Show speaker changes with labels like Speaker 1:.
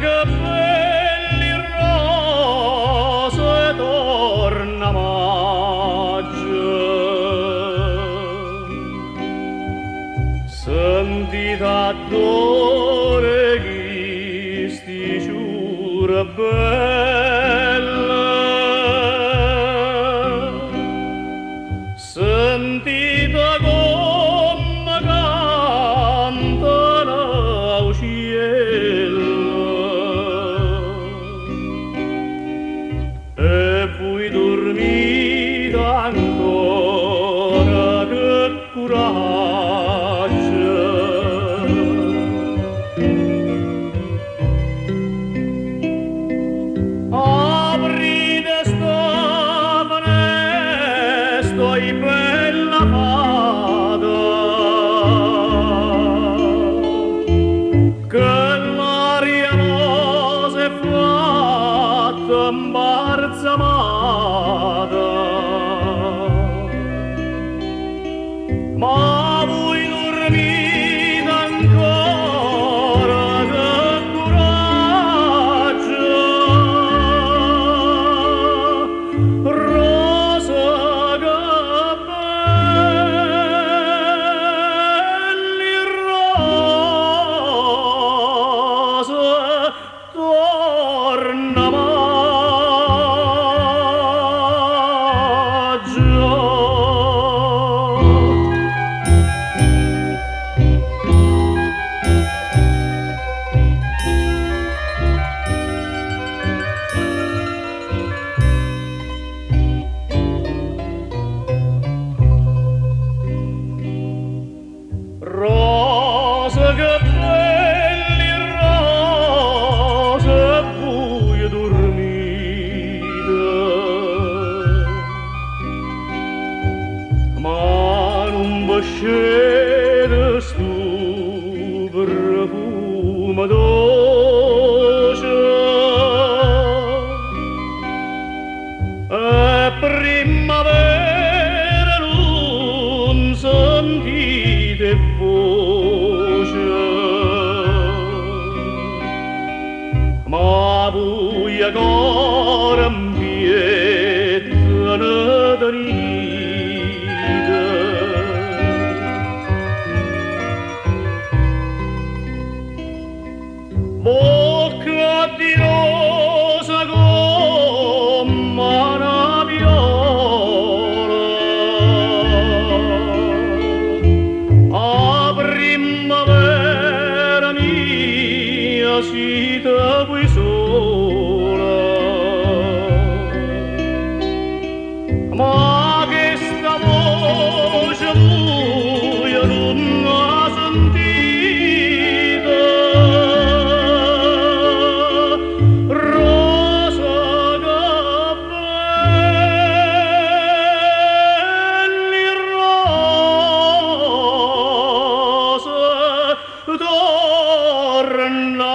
Speaker 1: capelli rosa e torna maggio. Sentita d'ore chi sti giura bella, sentita come canta l'auciello, e voi dormite ancora, che coraggio. Aprite sta finestra, e bella fata, che l'aria rosa è fatta imbalsamata. Ma voi dormite ancora, che coraggio. Rosa capelli rosa, torna maggio. Rosa capelli rosa, e voi dormite, ma non bascete stu profumo dolce, e primavera non sentite voce, ma voi ancora impietano tenite. Bocca di rosa come una viola, a primavera mia siete voi sola. Ma che sta voce voi non la sentite? Rosa capelli rosa, torna